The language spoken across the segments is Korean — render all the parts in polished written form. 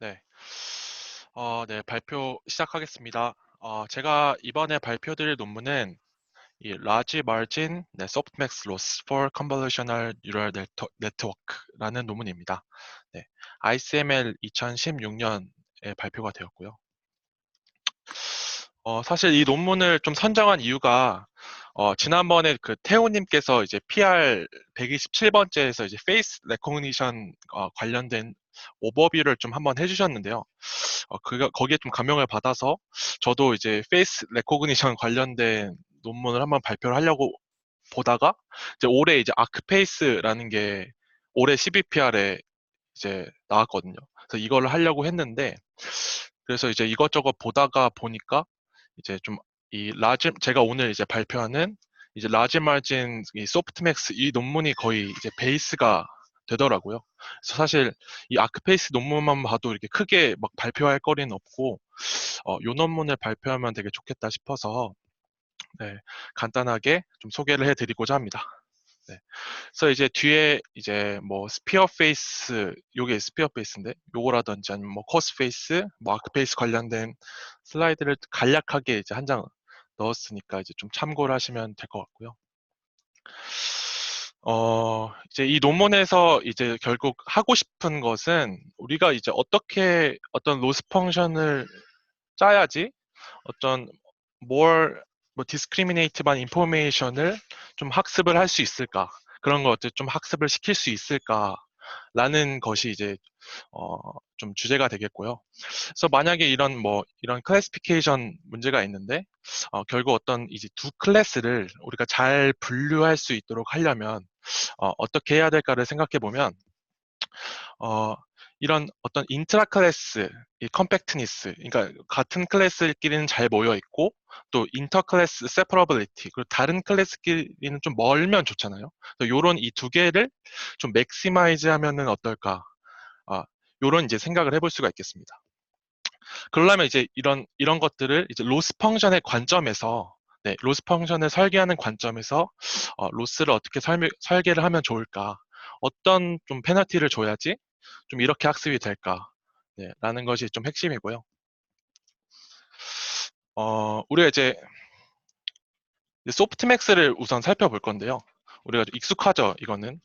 네. 네, 발표 시작하겠습니다. 제가 이번에 발표드릴 논문은 이 Large Margin Softmax Loss for Convolutional Neural Network라는 논문입니다. 네, ICML 2016년에 발표가 되었고요. 사실 이 논문을 좀 선정한 이유가 지난번에 그 태호님께서 이제 PR 127번째에서 이제 페이스 레코그니션 관련된 오버뷰를 좀 한번 해주셨는데요. 거기에 좀 감명을 받아서 저도 이제 페이스 레코그니션 관련된 논문을 한번 발표를 하려고 보다가 이제 올해 이제 아크페이스라는 게 올해 CBPR에 이제 나왔거든요. 그래서 이걸 하려고 했는데 그래서 이제 이것저것 보다가 보니까 이제 좀 이 라지 제가 오늘 이제 발표하는 이제 라지 마진 이 소프트맥스 이 논문이 거의 이제 베이스가 되더라고요. 그래서 사실 이 아크페이스 논문만 봐도 이렇게 크게 막 발표할 거리는 없고 요 논문을 발표하면 되게 좋겠다 싶어서 네, 간단하게 좀 소개를 해드리고자 합니다. 네. 그래서 이제 뒤에 이제 뭐 스피어 페이스, 요게 스피어 페이스인데 요거라든지 아니면 뭐 코스 페이스, 뭐 아크 페이스 관련된 슬라이드를 간략하게 이제 한 장 넣었으니까 이제 좀 참고를 하시면 될 것 같고요. 이제 이 논문에서 이제 결국 하고 싶은 것은 우리가 이제 어떻게 어떤 로스 펑션을 짜야지 어떤 more 뭐 discriminative한 인포메이션을 좀 학습을 할 수 있을까? 그런 것들 좀 학습을 시킬 수 있을까라는 것이 이제 좀 주제가 되겠고요. 그래서 만약에 이런 클래시피케이션 문제가 있는데 결국 어떤 이제 두 클래스를 우리가 잘 분류할 수 있도록 하려면 어떻게 해야 될까를 생각해 보면 어, 이런 어떤 인트라 클래스, 이 컴팩트니스, 그러니까 같은 클래스끼리는 잘 모여 있고 또 인터 클래스 세퍼러빌리티, 그리고 다른 클래스끼리는 좀 멀면 좋잖아요. 그래서 요런 이 두 개를 좀 맥시마이즈 하면은 어떨까? 요런 이제 생각을 해볼 수가 있겠습니다. 그러려면 이제 이런 것들을 이제 로스 펑션의 관점에서 네, 로스 펑션을 설계하는 관점에서 로스를 어떻게 설계를 하면 좋을까? 어떤 좀 페널티를 줘야지 좀 이렇게 학습이 될까? 네, 라는 것이 좀 핵심이고요. 우리가 이제 소프트맥스를 우선 살펴볼 건데요. 우리가 익숙하죠, 이거는.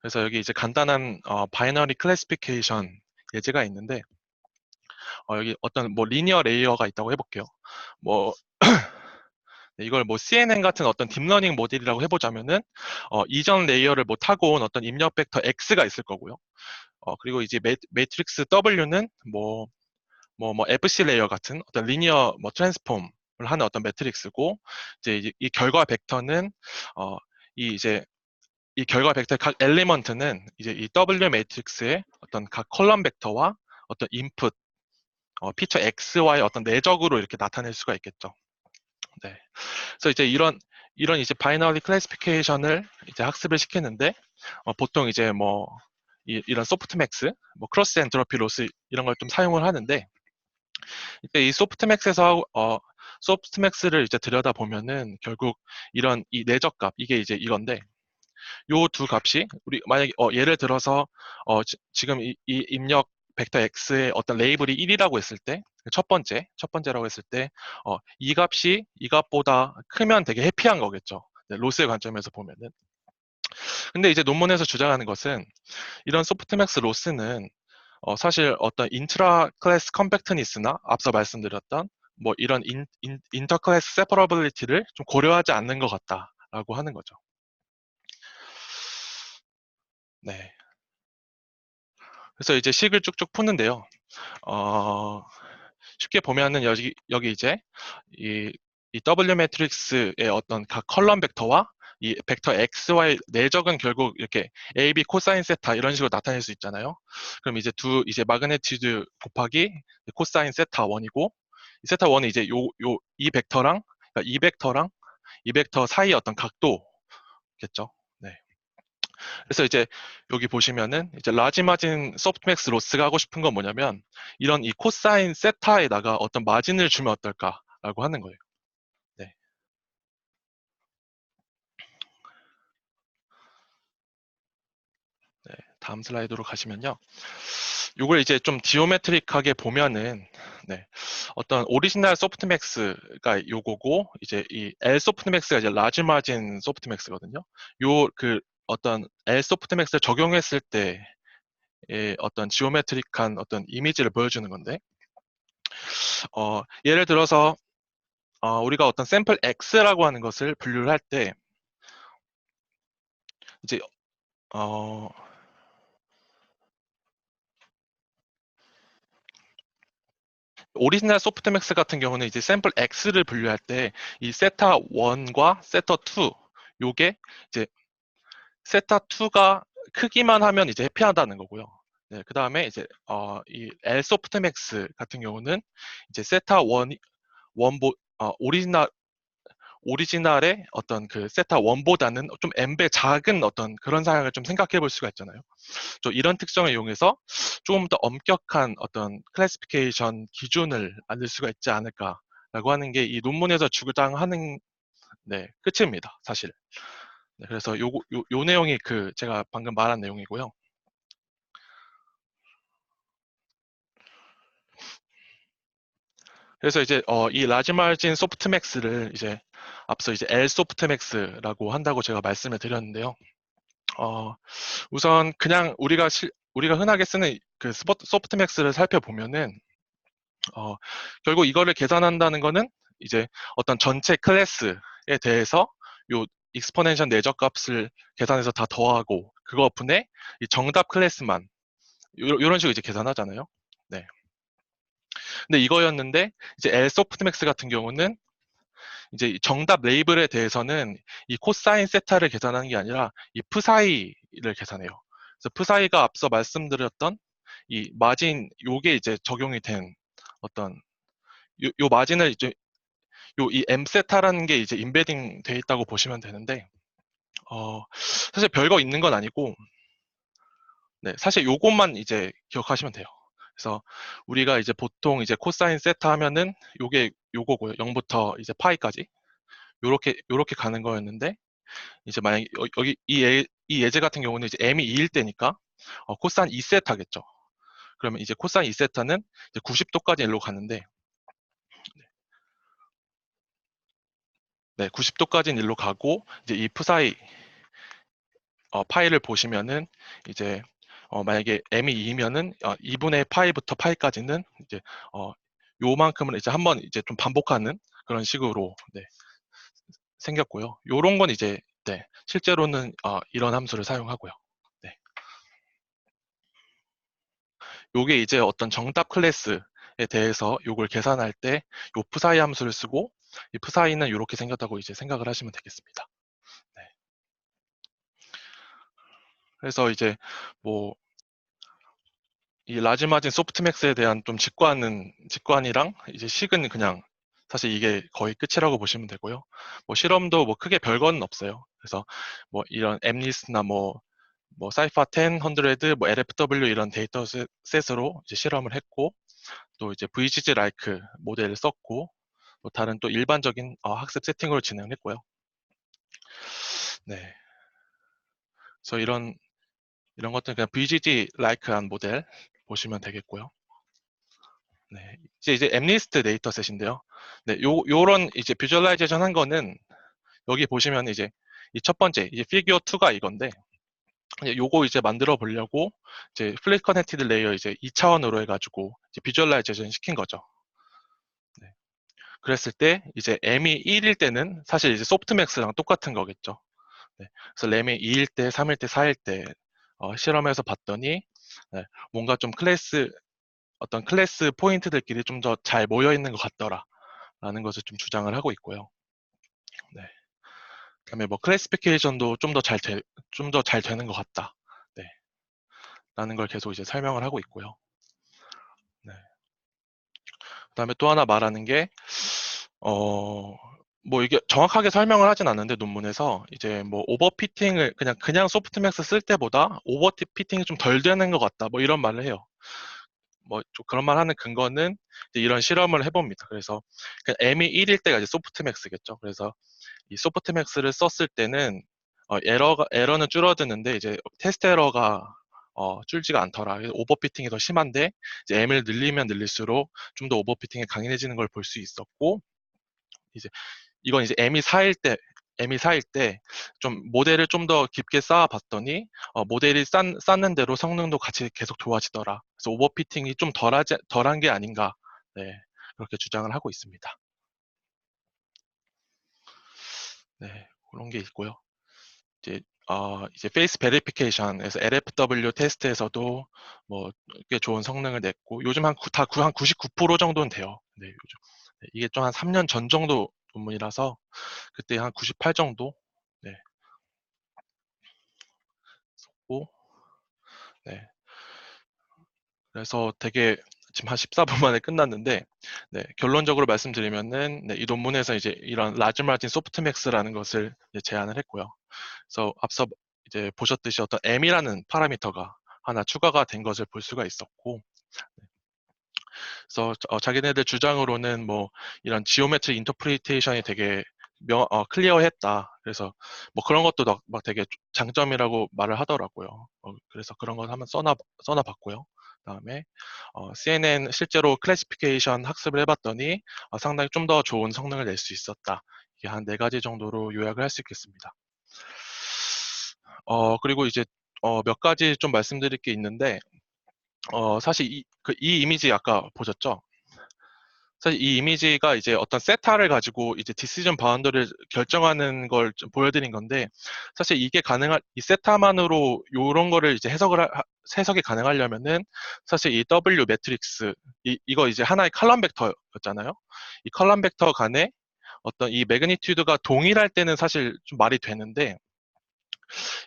그래서 여기 이제 간단한 바이너리 클래시피케이션 예제가 있는데 여기 어떤 뭐 리니어 레이어가 있다고 해볼게요. 뭐 이걸 뭐 CNN 같은 어떤 딥러닝 모델이라고 해보자면은 이전 레이어를 뭐 타고 온 어떤 입력 벡터 X가 있을 거고요. 그리고 이제 매트릭스 W는 뭐 FC 레이어 같은 어떤 리니어 뭐 트랜스폼을 하는 어떤 매트릭스고 이제 이 결과 벡터는 어, 이 이제 이 결과 벡터의 각 엘리먼트는 이제 이 W 매트릭스의 어떤 각 컬럼 벡터와 어떤 인풋 피처 X, Y 어떤 내적으로 이렇게 나타낼 수가 있겠죠. 네. 그래서 이제 이런 이제 바이너리 클래시피케이션을 이제 학습을 시키는데 보통 이제 뭐 이런 소프트맥스, 뭐 크로스 엔트로피 로스 이런 걸 좀 사용을 하는데 이제 이 소프트맥스를 이제 들여다 보면은 결국 이런 이 내적 값 이게 이제 이건데 요 두 값이 우리 만약에 예를 들어서 지금 이 입력 벡터 x의 어떤 레이블이 1이라고 했을 때 첫 번째라고 했을 때 이 값이 이 값보다 크면 되게 해피한 거겠죠. 네, 로스의 관점에서 보면은. 근데 이제 논문에서 주장하는 것은 이런 소프트맥스 로스는 사실 어떤 인트라 클래스 컴팩트니스나 앞서 말씀드렸던 뭐 이런 인터 클래스 세퍼러빌리티를 좀 고려하지 않는 것 같다라고 하는 거죠. 네. 그래서 이제 식을 쭉쭉 푸는데요. 어, 쉽게 보면은 여기 이제 이 W 매트릭스의 어떤 각 컬럼 벡터와 이 벡터 X, Y 내적은 결국 이렇게 A, B 코사인 세타 이런 식으로 나타낼 수 있잖아요. 그럼 이제 이제 마그네티드 곱하기 코사인 세타 1이고 이 세타 1이 이제 이 벡터랑 그러니까 이 벡터 사이의 어떤 각도겠죠. 네. 그래서 이제 여기 보시면은 이제 라지 마진 소프트맥스 로스가 하고 싶은 건 뭐냐면 이런 이 코사인 세타에다가 어떤 마진을 주면 어떨까라고 하는 거예요. 네. 네. 다음 슬라이드로 가시면요. 이걸 이제 좀 지오메트릭하게 보면은, 네, 어떤 오리지널 소프트맥스가 요거고, 이제 이 L 소프트맥스가 이제 라지 마진 소프트맥스거든요. 요 그 어떤 L 소프트맥스를 적용했을 때의 어떤 지오메트릭한 어떤 이미지를 보여주는 건데, 예를 들어서 우리가 어떤 샘플 X라고 하는 것을 분류를 할 때, 이제 어, 오리지널 소프트맥스 같은 경우는 이제 샘플 X를 분류할 때 이 세타 1과 세타 2 요게 이제 세타 2가 크기만 하면 이제 회피한다는 거고요. 네, 그 다음에 이제 이 L 소프트맥스 같은 경우는 이제 세타 1 원보 오리지널의 어떤 그 세타 1보다는 좀 n배 작은 어떤 그런 상황을 좀 생각해 볼 수가 있잖아요. 이런 특성을 이용해서 조금 더 엄격한 어떤 클래시피케이션 기준을 만들 수가 있지 않을까라고 하는 게 이 논문에서 주장하는 네, 끝입니다, 사실. 네, 그래서 요 내용이 그 제가 방금 말한 내용이고요. 그래서 이제 이 라지 마진 소프트맥스를 이제 앞서 이제 L 소프트맥스라고 한다고 제가 말씀을 드렸는데요. 어, 우선 그냥 우리가 흔하게 쓰는 그 소프트맥스를 살펴보면은 결국 이거를 계산한다는 거는 이제 어떤 전체 클래스에 대해서 요 익스포넨셜 내적값을 계산해서 다 더하고 그거 분의 이 정답 클래스만 요런 식으로 이제 계산하잖아요. 네. 근데 이거였는데 이제 L 소프트맥스 같은 경우는 이제 이 정답 레이블에 대해서는 이 코사인 세타를 계산하는 게 아니라 이 프사이를 계산해요. 그래서 프사이가 앞서 말씀드렸던 이 마진 요게 이제 적용이 된 어떤 요 마진을 이제 이 M세타라는 게 이제 인베딩 돼 있다고 보시면 되는데, 사실 별거 있는 건 아니고, 네, 사실 요것만 이제 기억하시면 돼요. 그래서 우리가 이제 보통 이제 코사인 세타 하면은 요거고요. 0부터 이제 파이까지. 요렇게 가는 거였는데, 이제 만약에 여기 이 예제 같은 경우는 이제 M이 2일 때니까, 코사인 2세타겠죠. 그러면 이제 코사인 2세타는 이제 90도까지 일로 가는데, 네, 90도까지는 일로 가고, 이제 이 프사이 파이를 보시면은 이제 만약에 m이 2면은 2분의 파이부터 파이까지는 이제 요만큼은 이제 한번 이제 좀 반복하는 그런 식으로 네, 생겼고요. 요런 건 이제 네, 실제로는 이런 함수를 사용하고요. 네. 요게 이제 어떤 정답 클래스에 대해서 요걸 계산할 때 요 프사이 함수를 쓰고 이 프사이는 이렇게 생겼다고 이제 생각을 하시면 되겠습니다. 네. 그래서 이제 뭐 이 라지 마진 소프트맥스에 대한 좀 직관이랑 이제 식은 그냥 사실 이게 거의 끝이라고 보시면 되고요. 뭐 실험도 뭐 크게 별거는 없어요. 그래서 뭐 이런 엠리스나 뭐 사이파 10, 100, 뭐 LFW 이런 데이터 셋으로 이제 실험을 했고 또 이제 VGG 라이크 모델을 썼고 또 다른 또 일반적인 학습 세팅으로 진행했고요. 네. 그래서 이런 것들은 그냥 VGG 라이크한 모델 보시면 되겠고요. 네, 이제 엠리스트 데이터셋인데요. 네, 요런 이제 비주얼라이제이션 한 거는 여기 보시면 이제 이 첫 번째 이제 피규어 2가 이건데 요거 이제 만들어 보려고 이제 플랫 커넥티드 레이어 이제 2차원으로 해가지고 이제 비주얼라이제이션 시킨 거죠. 네. 그랬을 때 이제 M이 1일 때는 사실 이제 소프트맥스랑 똑같은 거겠죠. 네. 그래서 램이 2일 때, 3일 때, 4일 때 실험해서 봤더니 네, 뭔가 좀 어떤 클래스 포인트들끼리 좀 더 잘 모여 있는 것 같더라. 라는 것을 좀 주장을 하고 있고요. 네. 그다음에 뭐 클래시피케이션도 좀 더 잘 되는 것 같다. 네. 라는 걸 계속 이제 설명을 하고 있고요. 네. 그다음에 또 하나 말하는 게 뭐 이게 정확하게 설명을 하진 않는데 논문에서 이제 뭐 오버피팅을 그냥 소프트맥스 쓸 때보다 오버피팅이 좀 덜 되는 것 같다. 뭐 이런 말을 해요. 뭐 좀 그런 말 하는 근거는 이런 실험을 해봅니다. 그래서 M이 1일 때가 이제 소프트맥스겠죠. 그래서 이 소프트맥스를 썼을 때는 에러는 줄어드는데 이제 테스트 에러가 줄지가 않더라. 오버피팅이 더 심한데 이제 M을 늘리면 늘릴수록 좀 더 오버피팅이 강해지는 걸 볼 수 있었고 이제 이건 이제 M이 4일 때 좀 모델을 좀 더 깊게 쌓아봤더니 모델이 쌓는 대로 성능도 같이 계속 좋아지더라. 그래서 오버피팅이 좀 덜한 게 아닌가. 네, 그렇게 주장을 하고 있습니다. 네, 그런 게 있고요. 이제 페이스 베리피케이션에서 LFW 테스트에서도 뭐 꽤 좋은 성능을 냈고 요즘 한 99% 정도는 돼요. 네, 요즘. 네, 이게 좀 한 3년 전 정도 논문이라서 그때 한 98 정도 네, 썼고 네. 그래서 되게 지금 한 14분 만에 끝났는데 네, 결론적으로 말씀드리면은 네, 이 논문에서 이제 이런 라지 마진 소프트맥스라는 것을 이제 제안을 했고요. 그래서 앞서 이제 보셨듯이 어떤 M이라는 파라미터가 하나 추가가 된 것을 볼 수가 있었고 그래서 자기네들 주장으로는 뭐 이런 지오메트리 인터프리테이션이 되게 클리어했다. 그래서 뭐 그런 것도 막 되게 장점이라고 말을 하더라고요. 그래서 그런 걸 한번 써놔봤고요. 그다음에 CNN 실제로 클래시피케이션 학습을 해봤더니 상당히 좀 더 좋은 성능을 낼 수 있었다. 이게 한 네 가지 정도로 요약을 할 수 있겠습니다. 그리고 이제 몇 가지 좀 말씀드릴 게 있는데 사실 이 이미지 아까 보셨죠? 사실 이 이미지가 이제 어떤 세타를 가지고 이제 디시전 바운더를 결정하는 걸 좀 보여드린 건데 사실 이게 이 세타만으로 이런 거를 이제 해석이 가능하려면은 사실 이 W 매트릭스 이거 이제 하나의 컬럼 벡터였잖아요. 이 컬럼 벡터 간에 어떤 이 매그니튜드가 동일할 때는 사실 좀 말이 되는데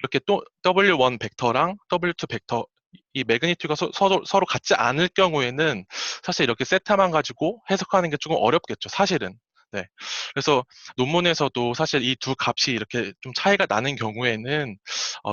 이렇게 또 W1 벡터랑 W2 벡터 이 매그니튜드가 서로 같지 않을 경우에는 사실 이렇게 세타만 가지고 해석하는 게 조금 어렵겠죠, 사실은. 네. 그래서 논문에서도 사실 이 두 값이 이렇게 좀 차이가 나는 경우에는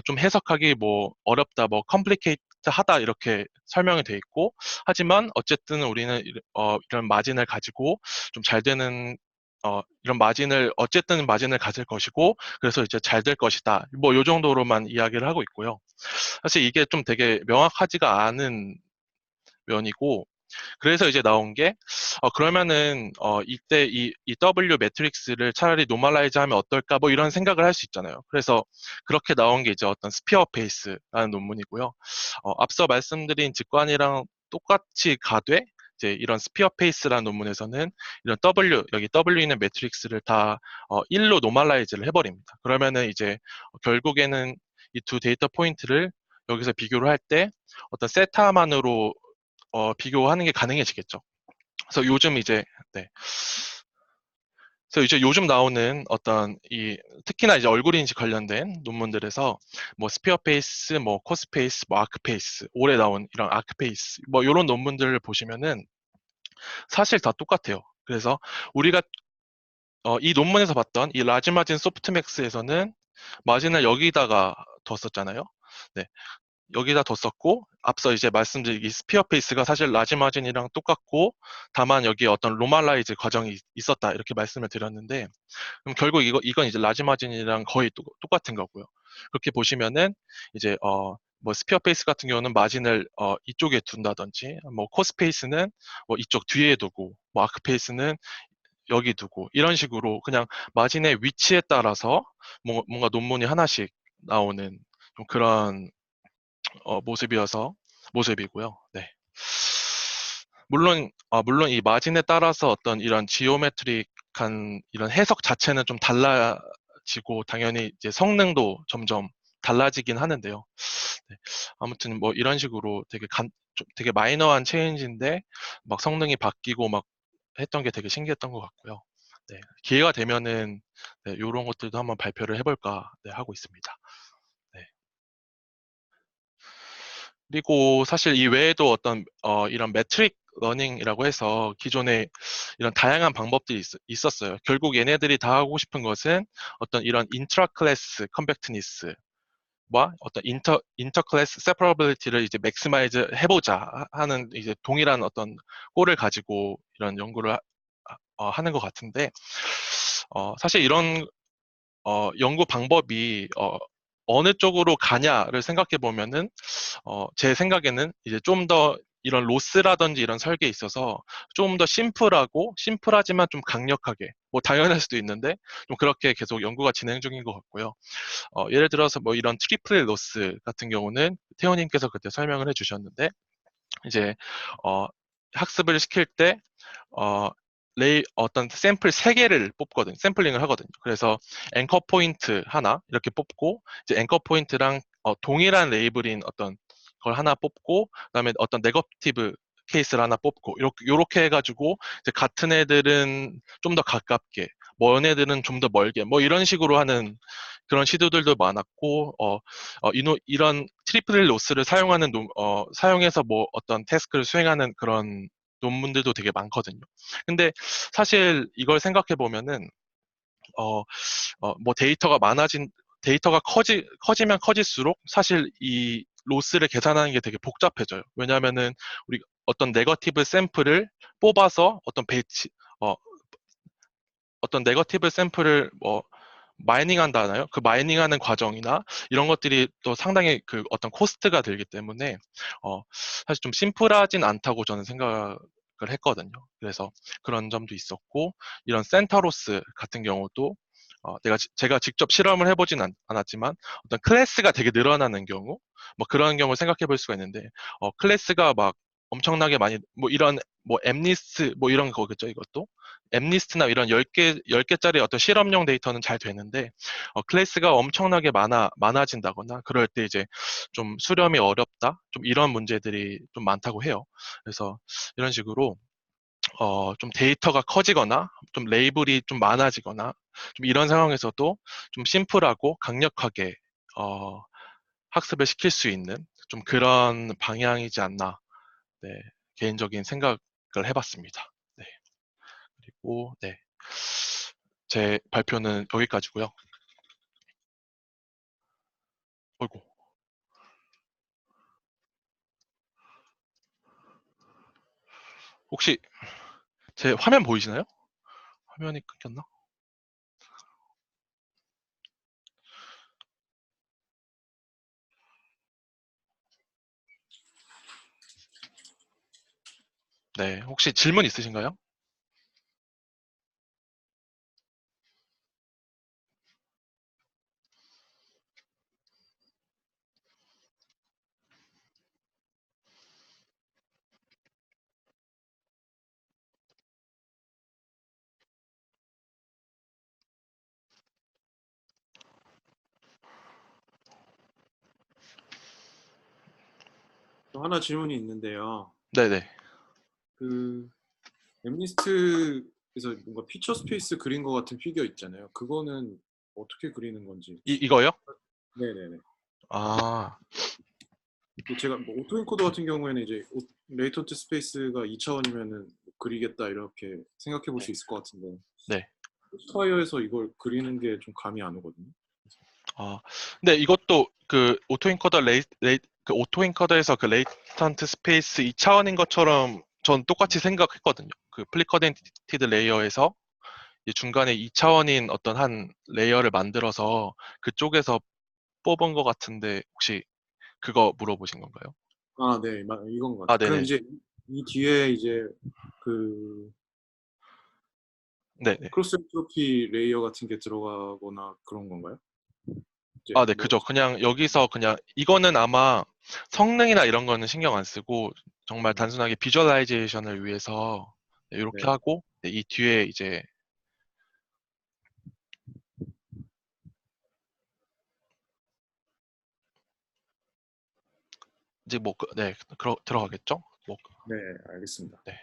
좀 해석하기 뭐 어렵다, 뭐 컴플리케이트하다 이렇게 설명이 돼 있고 하지만 어쨌든 우리는 이런 마진을 가지고 좀 잘 되는 이런 어쨌든 마진을 가질 것이고, 그래서 이제 잘 될 것이다. 뭐, 요 정도로만 이야기를 하고 있고요. 사실 이게 좀 되게 명확하지가 않은 면이고, 그래서 이제 나온 게, 그러면은, 이때 이 W 매트릭스를 차라리 노멀라이즈 하면 어떨까, 뭐 이런 생각을 할 수 있잖아요. 그래서 그렇게 나온 게 이제 어떤 스피어 페이스라는 논문이고요. 앞서 말씀드린 직관이랑 똑같이 가되, 이제 이런 스피어 페이스라는 논문에서는 이런 여기 W 있는 매트릭스를 다 1로 노멀라이즈를 해버립니다. 그러면은 이제 결국에는 이 두 데이터 포인트를 여기서 비교를 할 때 어떤 세타만으로 비교하는 게 가능해지겠죠. 그래서 요즘 이제 네. 그래서 이제 요즘 나오는 특히나 이제 얼굴 인식 관련된 논문들에서 뭐 스피어 페이스, 뭐 코스 페이스, 뭐 아크 페이스, 올해 나온 이런 아크 페이스, 뭐 이런 논문들을 보시면은 사실 다 똑같아요. 그래서 우리가 이 논문에서 봤던 이 라지 마진 소프트맥스에서는 마진을 여기다가 뒀었잖아요. 네. 여기다 뒀었고 앞서 이제 말씀드린 이 스피어 페이스가 사실 라지 마진이랑 똑같고 다만 여기에 어떤 로말라이즈 과정이 있었다 이렇게 말씀을 드렸는데 그럼 결국 이건 이제 라지 마진이랑 거의 똑같은 거고요. 그렇게 보시면은 이제 뭐 스피어 페이스 같은 경우는 마진을 이쪽에 둔다든지 뭐 코스 페이스는 뭐 이쪽 뒤에 두고 뭐 아크 페이스는 여기 두고 이런 식으로 그냥 마진의 위치에 따라서 뭔가 논문이 하나씩 나오는 좀 그런 모습이고요. 네. 물론 이 마진에 따라서 어떤 이런 지오메트릭한 이런 해석 자체는 좀 달라지고 당연히 이제 성능도 점점 달라지긴 하는데요. 네. 아무튼 뭐 이런 식으로 좀 되게 마이너한 체인지인데 막 성능이 바뀌고 막 했던 게 되게 신기했던 것 같고요. 네. 기회가 되면은 네, 이런 것들도 한번 발표를 해볼까 네, 하고 있습니다. 네. 그리고 사실 이 외에도 이런 매트릭 러닝이라고 해서 기존에 이런 다양한 방법들이 있었어요. 결국 얘네들이 다 하고 싶은 것은 어떤 이런 인트라 클래스 컴팩트니스와 어떤 인터 클래스 세퍼러빌리티를 이제 맥시마이즈 해보자 하는 이제 동일한 어떤 꼴을 가지고 이런 연구를 하는 것 같은데 사실 이런 연구 방법이 어느 쪽으로 가냐를 생각해 보면은 제 생각에는 이제 좀 더 이런 로스라든지 이런 설계에 있어서 좀 더 심플하지만 좀 강력하게, 뭐 당연할 수도 있는데 좀 그렇게 계속 연구가 진행 중인 것 같고요. 예를 들어서 뭐 이런 트리플 로스 같은 경우는 태호님께서 그때 설명을 해주셨는데 이제 어, 학습을 시킬 때 어, 어떤 샘플 3개를 뽑거든. 샘플링을 하거든요. 그래서 앵커 포인트 하나 이렇게 뽑고 이제 앵커 포인트랑 동일한 레이블인 어떤 걸 하나 뽑고 그다음에 어떤 네거티브 케이스를 하나 뽑고 요렇게 해가지고 이제 같은 애들은 좀 더 가깝게 먼 애들은 좀 더 멀게 뭐 이런 식으로 하는 그런 시도들도 많았고 이런 트리플 로스를 사용해서 뭐 어떤 태스크를 수행하는 그런 논문들도 되게 많거든요. 근데 사실 이걸 생각해 보면은 어, 뭐 데이터가 커지면 커질수록 사실 이 로스를 계산하는 게 되게 복잡해져요. 왜냐하면은 우리 어떤 네거티브 샘플을 뽑아서 어, 어떤 네거티브 샘플을 뭐 마이닝 한다나요? 그 마이닝하는 과정이나 이런 것들이 또 상당히 그 어떤 코스트가 들기 때문에 어, 사실 좀 심플하진 않다고 저는 생각을 했거든요. 그래서 그런 점도 있었고 이런 센터로스 같은 경우도 제가 직접 실험을 해보진 않았지만 어떤 클래스가 되게 늘어나는 경우 뭐 그런 경우를 생각해 볼 수가 있는데 클래스가 막 엄청나게 많이 뭐 이런 뭐 엠리스트 뭐 이런 거겠죠 이것도 엠리스트나 이런 10개짜리 어떤 실험용 데이터는 잘 되는데, 클래스가 엄청나게 많아진다거나, 그럴 때 이제 좀 수렴이 어렵다? 좀 이런 문제들이 좀 많다고 해요. 그래서 이런 식으로, 좀 데이터가 커지거나, 좀 레이블이 좀 많아지거나, 좀 이런 상황에서도 좀 심플하고 강력하게, 어, 학습을 시킬 수 있는 좀 그런 방향이지 않나, 네, 개인적인 생각을 해봤습니다. 네. 그리고, 네. 제 발표는 여기까지고요. 어이구, 혹시 제 화면 보이시나요? 화면이 끊겼나? 네, 혹시 질문 있으신가요? 또 하나 질문이 있는데요. 네네. 그 엠리스트에서 뭔가 피처 스페이스 그린 것 같은 피규어 있잖아요. 그거는 어떻게 그리는 건지 혹시? 이거요? 네네네. 아, 제가 뭐 오토인코더 같은 경우에는 이제 레이턴트 스페이스가 2차원이면은 그리겠다 이렇게 생각해 볼 수 네. 있을 것 같은데 네. 스파이어에서 이걸 그리는 게 좀 감이 안 오거든요. 아, 근데 이것도 그 그 오토인커더에서 그 레이턴트 스페이스 2차원인 것처럼 전 똑같이 생각했거든요. 그 플리커덴티드 레이어에서 이 중간에 2차원인 어떤 한 레이어를 만들어서 그쪽에서 뽑은 것 같은데 혹시 그거 물어보신 건가요? 아, 네, 이건 것 아, 같아요. 그럼 네네. 이제 이 뒤에 이제 그 네네. 크로스 엔트로피 레이어 같은 게 들어가거나 그런 건가요? 이제 아, 네, 뭐 그죠. 그냥 여기서 그냥 이거는 아마 성능이나 이런 거는 신경 안 쓰고 정말 단순하게 비주얼라이제이션을 위해서 네, 이렇게 네. 하고 네, 이 뒤에 이제 뭐 네, 들어가겠죠? 뭐 네, 알겠습니다. 네.